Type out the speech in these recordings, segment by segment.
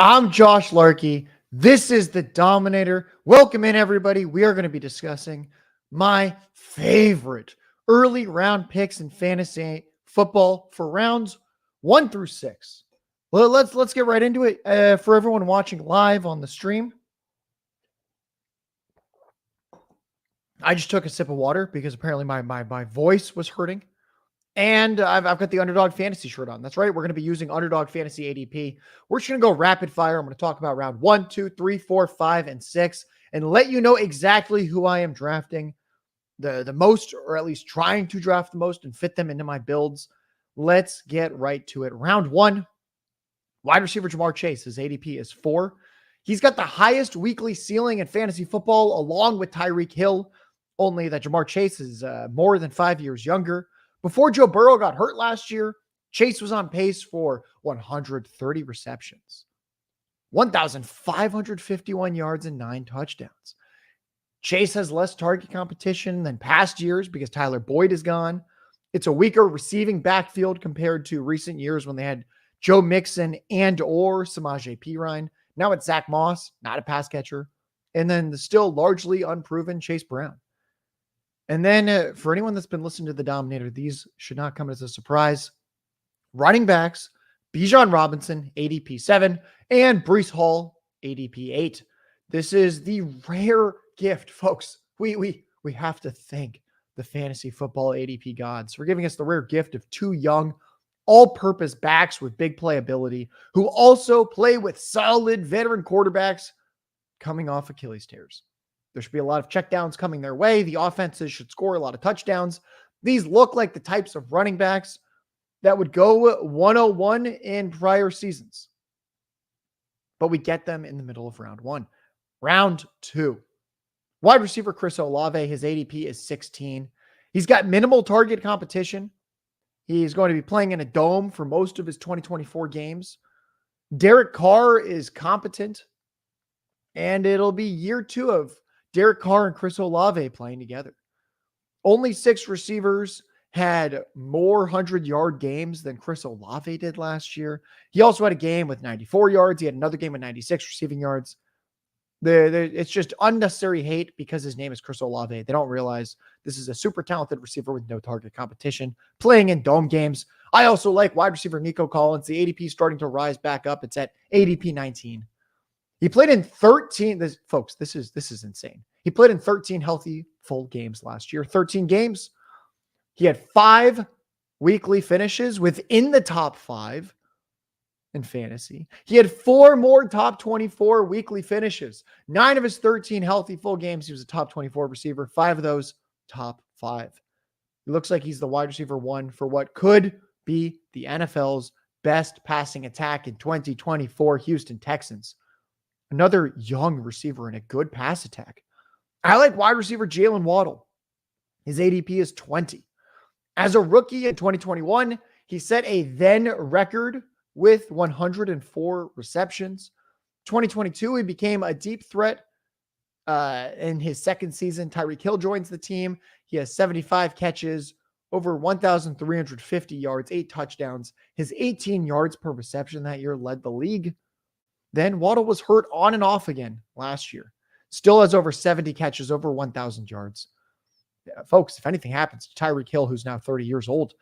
I'm Josh Larkey. This is the Dominator. Welcome in, everybody. We are going to be discussing my favorite early round picks in fantasy football for rounds 1 through 6. Well, let's get right into it. For everyone watching live on the stream, I just took a sip of water because apparently my voice was hurting. And I've got the Underdog Fantasy shirt on. That's right. We're going to be using Underdog Fantasy ADP. We're just going to go rapid fire. I'm going to talk about round 1, 2, 3, 4, 5, and 6, and let you know exactly who I am drafting the most, or at least trying to draft the most and fit them into my builds. Let's get right to it. Round 1, wide receiver Jamar Chase. His ADP is 4. He's got the highest weekly ceiling in fantasy football, along with Tyreek Hill, only that Jamar Chase is more than 5 years younger. Before Joe Burrow got hurt last year, Chase was on pace for 130 receptions, 1,551 yards, and 9 touchdowns. Chase has less target competition than past years because Tyler Boyd is gone. It's a weaker receiving backfield compared to recent years when they had Joe Mixon and or Samaje Perine. Now it's Zach Moss, not a pass catcher. And then the still largely unproven Chase Brown. And then for anyone that's been listening to the Dominator, these should not come as a surprise. Running backs, Bijan Robinson, ADP 7, and Breece Hall, ADP 8. This is the rare gift, folks. We have to thank the fantasy football ADP gods for giving us the rare gift of 2 young, all-purpose backs with big playability who also play with solid veteran quarterbacks coming off Achilles tears. There should be a lot of checkdowns coming their way. The offenses should score a lot of touchdowns. These look like the types of running backs that would go 101 in prior seasons. But we get them in the middle of round 1. Round 2. Wide receiver Chris Olave, his ADP is 16. He's got minimal target competition. He's going to be playing in a dome for most of his 2024 games. Derek Carr is competent. And it'll be year 2 of Derek Carr and Chris Olave playing together. Only 6 receivers had more 100-yard games than Chris Olave did last year. He also had a game with 94 yards. He had another game with 96 receiving yards. It's just unnecessary hate because his name is Chris Olave. They don't realize this is a super talented receiver with no target competition, playing in dome games. I also like wide receiver Nico Collins. The ADP is starting to rise back up. It's at ADP 19. He played in 13. This is insane. He played in 13 healthy full games last year. 13 games. He had 5 weekly finishes within the top 5 in fantasy. He had 4 more top 24 weekly finishes. 9 of his 13 healthy full games, he was a top 24 receiver. 5 of those top 5. It looks like he's the wide receiver 1 for what could be the NFL's best passing attack in 2024 Houston Texans. Another young receiver and a good pass attack. I like wide receiver Jalen Waddle. His ADP is 20. As a rookie in 2021, he set a then record with 104 receptions. 2022, he became a deep threat in his second season. Tyreek Hill joins the team. He has 75 catches, over 1,350 yards, 8 touchdowns. His 18 yards per reception that year led the league. Then Waddle was hurt on and off again last year. Still has over 70 catches, over 1,000 yards. Yeah, folks, if anything happens to Tyreek Hill, who's now 30 years old,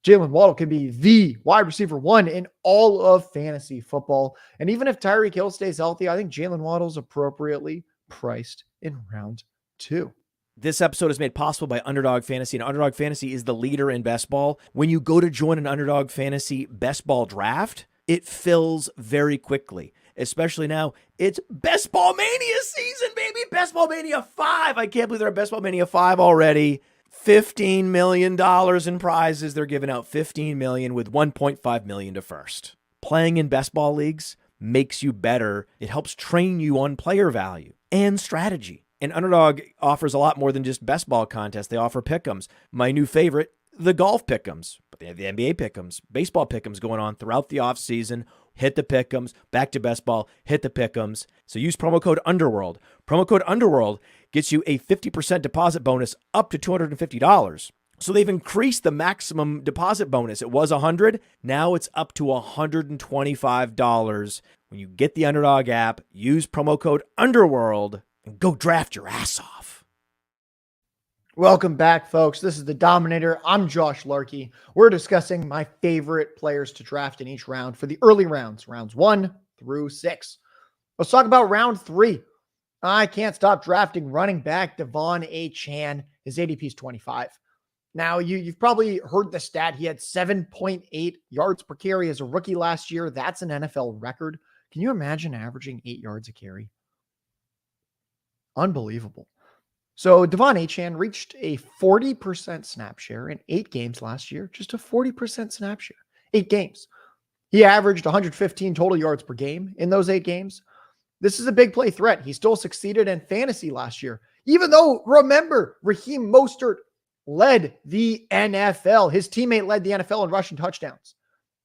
Jalen Waddle can be the wide receiver 1 in all of fantasy football. And even if Tyreek Hill stays healthy, I think Jalen Waddle's appropriately priced in round 2. This episode is made possible by Underdog Fantasy, and Underdog Fantasy is the leader in best ball. When you go to join an Underdog Fantasy best ball draft, it fills very quickly. Especially now, it's Best Ball Mania season, baby. Best Ball Mania 5. I can't believe they're at Best Ball Mania 5 already. $15 million in prizes. They're giving out $15 million with $1.5 million to first. Playing in best ball leagues makes you better. It helps train you on player value and strategy. And Underdog offers a lot more than just best ball contests. They offer pick'ems. My new favorite, the golf pick'ems. But they have the NBA pick'ems, baseball pick'ems going on throughout the offseason. Hit the pick'ems, back to best ball, hit the pick'ems. So use promo code Underworld. Promo code Underworld gets you a 50% deposit bonus up to $250. So they've increased the maximum deposit bonus. It was $100. Now it's up to $125. When you get the Underdog app, use promo code Underworld and go draft your ass off. Welcome back, folks. This is The Dominator. I'm Josh Larkey. We're discussing my favorite players to draft in each round for the early rounds 1 through 6. Let's talk about round 3. I can't stop drafting running back Achane. His ADP is 25. Now, you've probably heard the stat. He had 7.8 yards per carry as a rookie last year. That's an NFL record. Can you imagine averaging 8 yards a carry? Unbelievable. So Achane reached a 40% snap share in 8 games last year. Just a 40% snap share. 8 games. He averaged 115 total yards per game in those 8 games. This is a big play threat. He still succeeded in fantasy last year. Even though, remember, Raheem Mostert led the NFL. His teammate led the NFL in rushing touchdowns.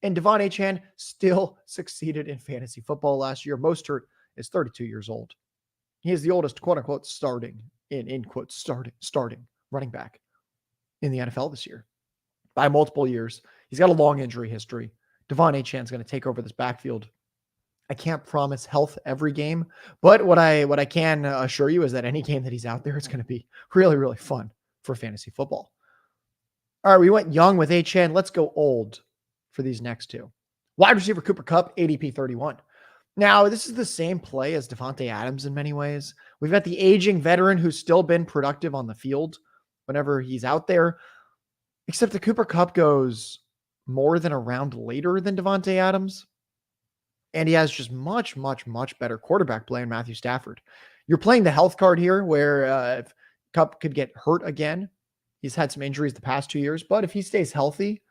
And Achane still succeeded in fantasy football last year. Mostert is 32 years old. He is the oldest, quote unquote, starting running back in the NFL this year by multiple years. He's got a long injury history. Achane is going to take over this backfield. I can't promise health every game, but what I can assure you is that any game that he's out there is going to be really, really fun for fantasy football. All right, we went young with Achane. Let's go old for these next two. Wide receiver Cooper Kupp, ADP 31. Now, this is the same play as Davante Adams in many ways. We've got the aging veteran who's still been productive on the field whenever he's out there, except the Cooper Kupp goes more than a round later than Davante Adams. And he has just much, much, much better quarterback play in Matthew Stafford. You're playing the health card here where if Kupp could get hurt again. He's had some injuries the past 2 years, but if he stays healthy,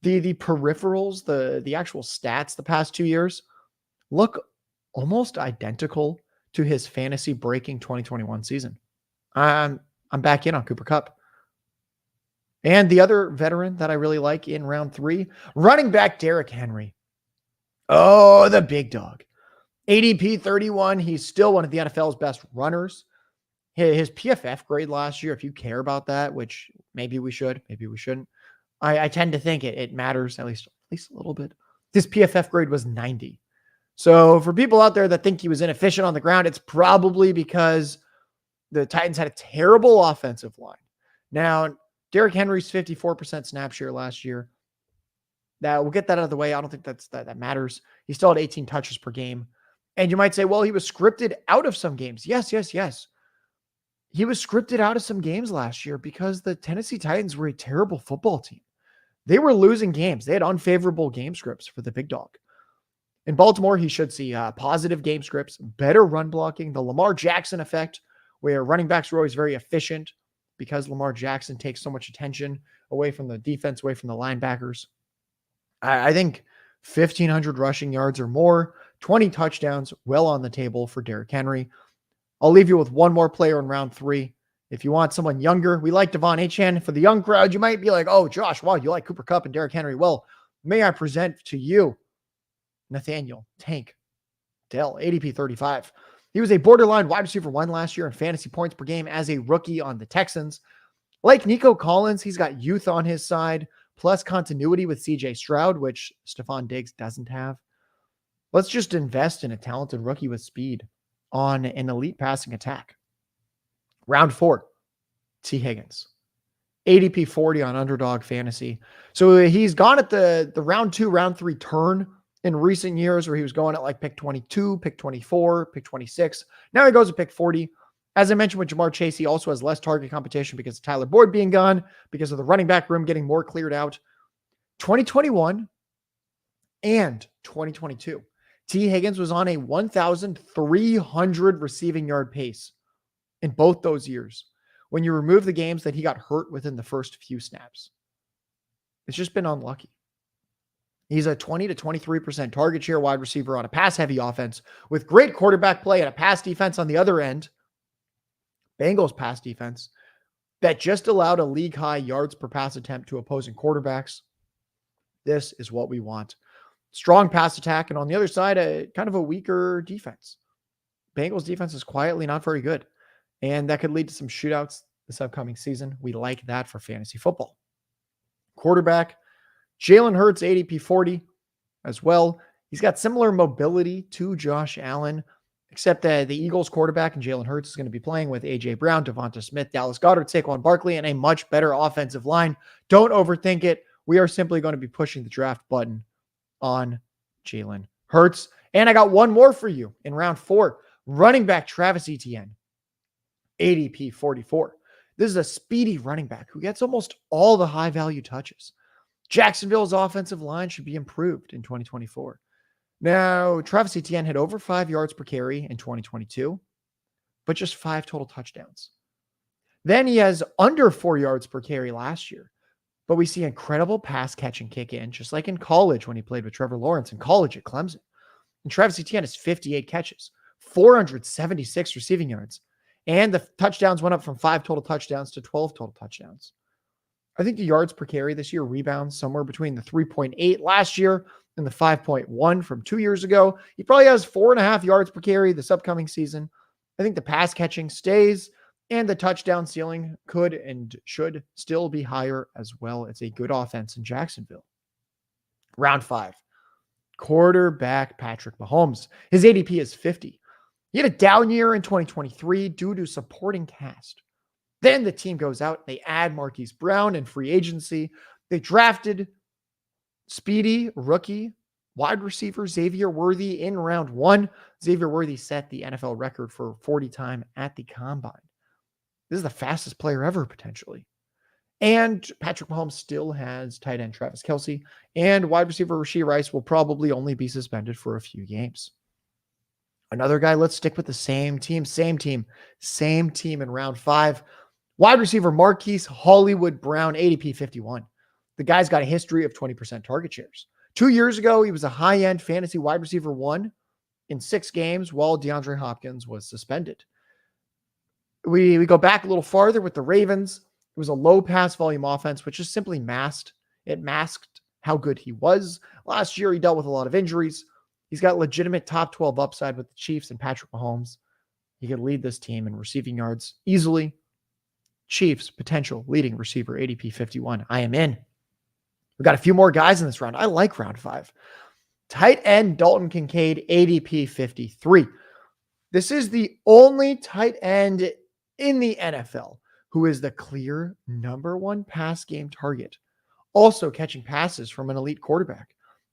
the peripherals, the actual stats the past 2 years look almost identical to his fantasy breaking 2021 season. I'm back in on Cooper Kupp. And the other veteran that I really like in round 3, running back Derrick Henry. Oh, the big dog. ADP 31. He's still one of the NFL's best runners. His PFF grade last year, if you care about that, which maybe we should, maybe we shouldn't. I tend to think it matters at least a little bit. His PFF grade was 90. So for people out there that think he was inefficient on the ground, it's probably because the Titans had a terrible offensive line. Now, Derrick Henry's 54% snap share last year. Now, we'll get that out of the way. I don't think that matters. He still had 18 touches per game. And you might say, well, he was scripted out of some games. Yes. He was scripted out of some games last year because the Tennessee Titans were a terrible football team. They were losing games. They had unfavorable game scripts for the big dog. In Baltimore, he should see positive game scripts, better run blocking, the Lamar Jackson effect, where running backs were always very efficient because Lamar Jackson takes so much attention away from the defense, away from the linebackers. I think 1,500 rushing yards or more, 20 touchdowns, well on the table for Derrick Henry. I'll leave you with one more player in round 3. If you want someone younger, we like Achane. For the young crowd, you might be like, oh, Josh, wow, you like Cooper Kupp and Derrick Henry. Well, may I present to you Nathaniel Tank Dell, ADP 35. He was a borderline wide receiver 1 last year in fantasy points per game as a rookie on the Texans. Like Nico Collins, he's got youth on his side, plus continuity with CJ Stroud, which Stephon Diggs doesn't have. Let's just invest in a talented rookie with speed on an elite passing attack. Round 4, T. Higgins. ADP 40 on Underdog Fantasy. So he's gone at the round 2, round 3 turn in recent years where he was going at like pick 22, pick 24, pick 26. Now he goes to pick 40. As I mentioned with Jamar Chase, he also has less target competition because of Tyler Boyd being gone, because of the running back room getting more cleared out. 2021 and 2022. T. Higgins was on a 1,300 receiving yard pace in both those years when you remove the games that he got hurt within the first few snaps. It's just been unlucky. He's a 20 to 23% target share wide receiver on a pass-heavy offense with great quarterback play and a pass defense on the other end. Bengals pass defense that just allowed a league-high yards per pass attempt to opposing quarterbacks. This is what we want. Strong pass attack, and on the other side, a kind of a weaker defense. Bengals defense is quietly not very good, and that could lead to some shootouts this upcoming season. We like that for fantasy football. quarterback. Jalen Hurts, ADP 40 as well. He's got similar mobility to Josh Allen, except that the Eagles quarterback and Jalen Hurts is going to be playing with A.J. Brown, Devonta Smith, Dallas Goedert, Saquon Barkley, and a much better offensive line. Don't overthink it. We are simply going to be pushing the draft button on Jalen Hurts. And I got one more for you in round 4. Running back Travis Etienne, ADP 44. This is a speedy running back who gets almost all the high-value touches. Jacksonville's offensive line should be improved in 2024. Now, Travis Etienne had over 5 yards per carry in 2022, but just 5 total touchdowns. Then he has under 4 yards per carry last year, but we see incredible pass catching kick in, just like in college when he played with Trevor Lawrence in college at Clemson. And Travis Etienne has 58 catches, 476 receiving yards, and the touchdowns went up from 5 total touchdowns to 12 total touchdowns. I think the yards per carry this year rebounds somewhere between the 3.8 last year and the 5.1 from 2 years ago. He probably has 4.5 yards per carry this upcoming season. I think the pass catching stays and the touchdown ceiling could and should still be higher as well. It's a good offense in Jacksonville. Round 5, quarterback Patrick Mahomes. His ADP is 50. He had a down year in 2023 due to supporting cast. Then the team goes out, they add Marquise Brown in free agency. They drafted speedy rookie wide receiver Xavier Worthy in round 1. Xavier Worthy set the NFL record for 40 time at the combine. This is the fastest player ever, potentially. And Patrick Mahomes still has tight end Travis Kelce, and wide receiver Rashee Rice will probably only be suspended for a few games. Another guy, let's stick with the same team in round 5. Wide receiver Marquise Hollywood Brown, ADP 51. The guy's got a history of 20% target shares. 2 years ago, he was a high-end fantasy wide receiver 1 in 6 games while DeAndre Hopkins was suspended. We go back a little farther with the Ravens. It was a low pass volume offense, which just simply masked how good he was. Last year, he dealt with a lot of injuries. He's got legitimate top 12 upside with the Chiefs and Patrick Mahomes. He could lead this team in receiving yards easily. Chiefs, potential leading receiver, ADP 51. I am in. We've got a few more guys in this round. I like round 5. Tight end Dalton Kincaid, ADP 53. This is the only tight end in the NFL who is the clear number 1 pass game target, also catching passes from an elite quarterback.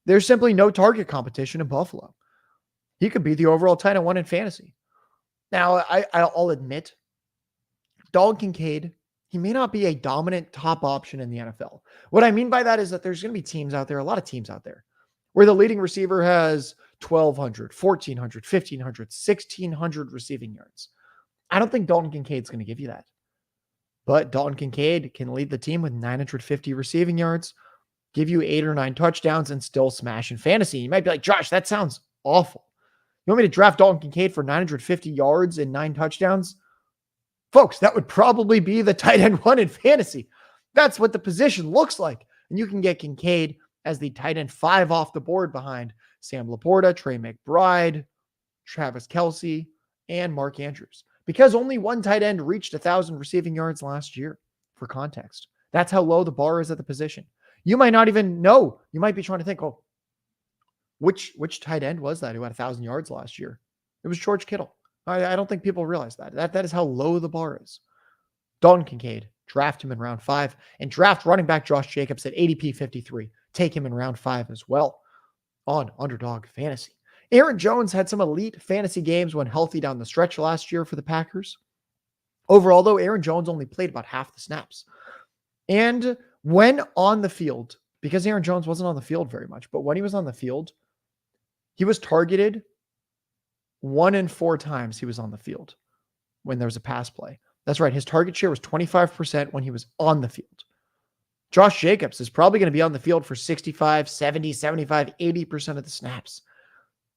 There's simply no target competition in Buffalo. He could be the overall tight end 1 in fantasy. Now, I'll admit, Dalton Kincaid, he may not be a dominant top option in the NFL. What I mean by that is that there's going to be teams out there, a lot of teams out there, where the leading receiver has 1,200, 1,400, 1,500, 1,600 receiving yards. I don't think Dalton Kincaid's going to give you that. But Dalton Kincaid can lead the team with 950 receiving yards, give you 8 or 9 touchdowns, and still smash in fantasy. You might be like, Josh, that sounds awful. You want me to draft Dalton Kincaid for 950 yards and 9 touchdowns? Folks, that would probably be the tight end 1 in fantasy. That's what the position looks like. And you can get Kincaid as the tight end 5 off the board behind Sam Laporta, Trey McBride, Travis Kelce, and Mark Andrews. Because only one tight end reached 1,000 receiving yards last year, for context. That's how low the bar is at the position. You might not even know. You might be trying to think, oh, which tight end was that who had 1,000 yards last year? It was George Kittle. I don't think people realize that. That is how low the bar is. Dalton Kincaid, draft him in round 5, and draft running back Josh Jacobs at ADP 53. Take him in round 5 as well on Underdog Fantasy. Aaron Jones had some elite fantasy games when healthy down the stretch last year for the Packers. Overall, though, Aaron Jones only played about half the snaps. And when on the field, because Aaron Jones wasn't on the field very much, but when he was on the field, he was targeted 1 in 4 times he was on the field when there was a pass play. That's right. His target share was 25% when he was on the field. Josh Jacobs is probably going to be on the field for 65, 70, 75, 80% of the snaps.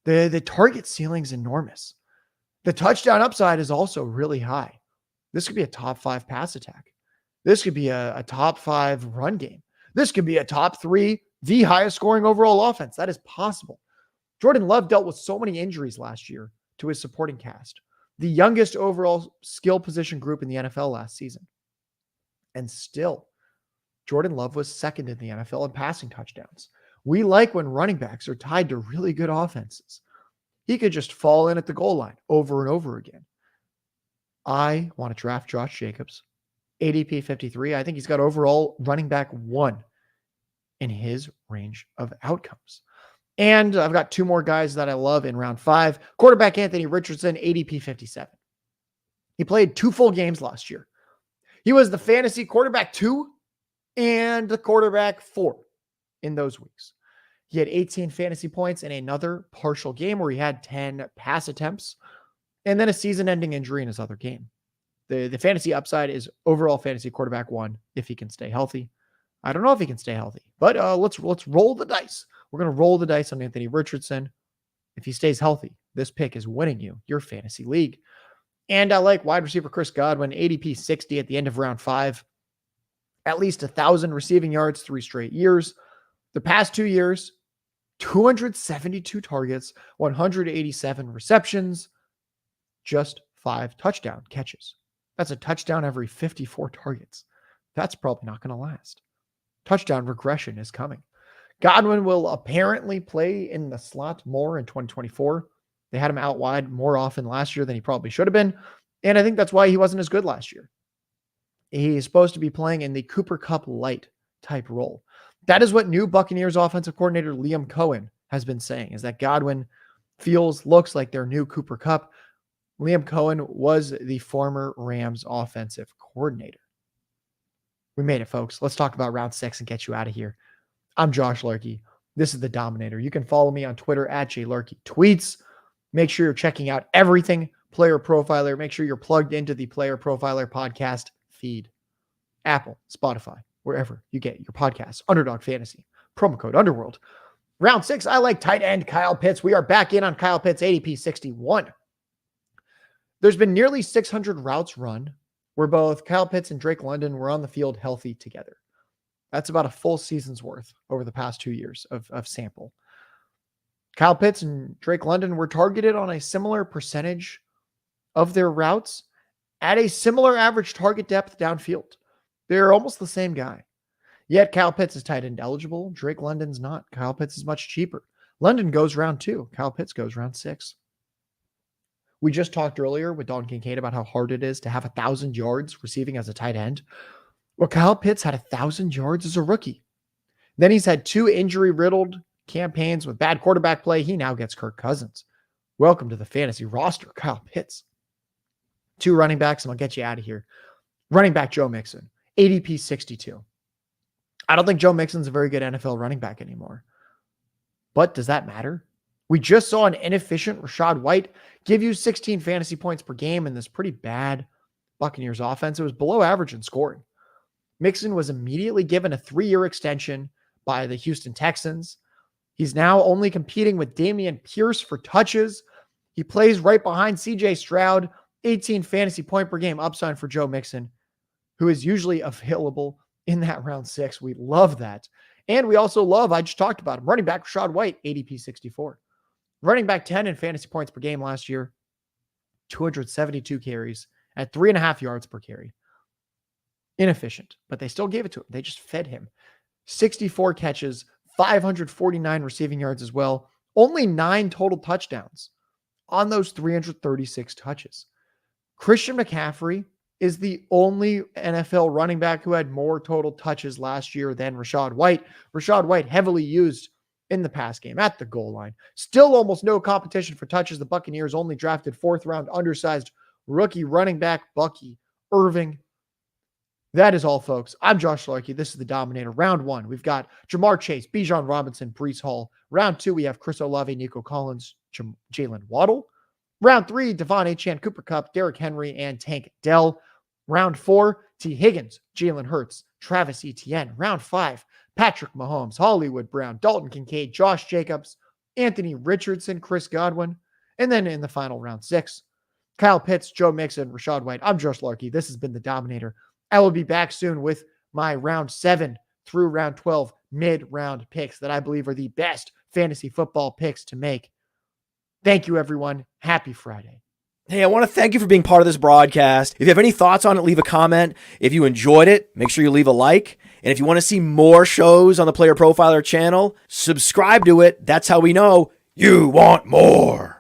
The target ceiling is enormous. The touchdown upside is also really high. This could be a top 5 pass attack. This could be a top 5 run game. This could be a top 3, the highest scoring overall offense. That is possible. Jordan Love dealt with so many injuries last year to his supporting cast. The youngest overall skill position group in the NFL last season. And still, Jordan Love was second in the NFL in passing touchdowns. We like when running backs are tied to really good offenses. He could just fall in at the goal line over and over again. I want to draft Josh Jacobs, ADP 53. I think he's got overall running back 1 in his range of outcomes. And I've got 2 more guys that I love in round 5. Quarterback Anthony Richardson, ADP 57. He played 2 full games last year. He was the fantasy quarterback 2 and the quarterback 4 in those weeks. He had 18 fantasy points in another partial game where he had 10 pass attempts and then a season-ending injury in his other game. The fantasy upside is overall fantasy quarterback 1 if he can stay healthy. I don't know if he can stay healthy, but let's roll the dice. We're going to roll the dice on Anthony Richardson. If he stays healthy, this pick is winning you your fantasy league. And I like wide receiver Chris Godwin, ADP 60 at the end of round 5. At least 1,000 receiving yards 3 straight years. The past 2 years, 272 targets, 187 receptions, just 5 touchdown catches. That's a touchdown every 54 targets. That's probably not going to last. Touchdown regression is coming. Godwin will apparently play in the slot more in 2024. They had him out wide more often last year than he probably should have been. And I think that's why he wasn't as good last year. He's supposed to be playing in the Cooper Kupp light type role. That is what new Buccaneers offensive coordinator Liam Cohen has been saying, is that Godwin looks like their new Cooper Kupp. Liam Cohen was the former Rams offensive coordinator. We made it, folks. Let's talk about round 6 and get you out of here. I'm Josh Larkey. This is the Dominator. You can follow me on Twitter at JLarkeyTweets. Make sure you're checking out everything Player Profiler. Make sure you're plugged into the Player Profiler podcast feed. Apple, Spotify, wherever you get your podcasts. Underdog Fantasy. Promo code Underworld. Round 6, I like tight end Kyle Pitts. We are back in on Kyle Pitts, ADP 61. There's been nearly 600 routes run where both Kyle Pitts and Drake London were on the field healthy together. That's about a full season's worth over the past 2 years of sample. Kyle Pitts and Drake London were targeted on a similar percentage of their routes at a similar average target depth downfield. They're almost the same guy. Yet Kyle Pitts is tight end eligible. Drake London's not. Kyle Pitts is much cheaper. London goes round 2. Kyle Pitts goes round 6. We just talked earlier with Dalton Kincaid about how hard it is to have 1,000 yards receiving as a tight end. Well, Kyle Pitts had 1,000 yards as a rookie. Then he's had 2 injury-riddled campaigns with bad quarterback play. He now gets Kirk Cousins. Welcome to the fantasy roster, Kyle Pitts. 2 running backs, and I'll get you out of here. Running back Joe Mixon, ADP 62. I don't think Joe Mixon's a very good NFL running back anymore. But does that matter? We just saw an inefficient Rachaad White give you 16 fantasy points per game in this pretty bad Buccaneers offense. It was below average in scoring. Mixon was immediately given a 3-year extension by the Houston Texans. He's now only competing with Dameon Pierce for touches. He plays right behind CJ Stroud, 18 fantasy point per game upside for Joe Mixon, who is usually available in that round 6. We love that. And we also love, I just talked about him, running back Rachaad White, ADP 64. Running back 10 in fantasy points per game last year, 272 carries at 3.5 yards per carry. Inefficient, but they still gave it to him. They just fed him. 64 catches, 549 receiving yards as well. Only 9 total touchdowns on those 336 touches. Christian McCaffrey is the only NFL running back who had more total touches last year than Rachaad White. Rachaad White heavily used in the pass game at the goal line. Still almost no competition for touches. The Buccaneers only drafted 4th round undersized rookie running back Bucky Irving. That is all, folks. I'm Josh Larkey. This is the Dominator. Round 1, we've got Jamar Chase, Bijan Robinson, Breece Hall. Round 2, we have Chris Olave, Nico Collins, Jalen Waddle. Round 3, Devon Achane, Cooper Kupp, Derrick Henry, and Tank Dell. Round 4, T. Higgins, Jalen Hurts, Travis Etienne. Round 5, Patrick Mahomes, Hollywood Brown, Dalton Kincaid, Josh Jacobs, Anthony Richardson, Chris Godwin. And then in the final round 6, Kyle Pitts, Joe Mixon, Rachaad White. I'm Josh Larkey. This has been the Dominator. I will be back soon with my round 7 through round 12 mid-round picks that I believe are the best fantasy football picks to make. Thank you, everyone. Happy Friday. Hey, I want to thank you for being part of this broadcast. If you have any thoughts on it, leave a comment. If you enjoyed it, make sure you leave a like. And if you want to see more shows on the Player Profiler channel, subscribe to it. That's how we know you want more.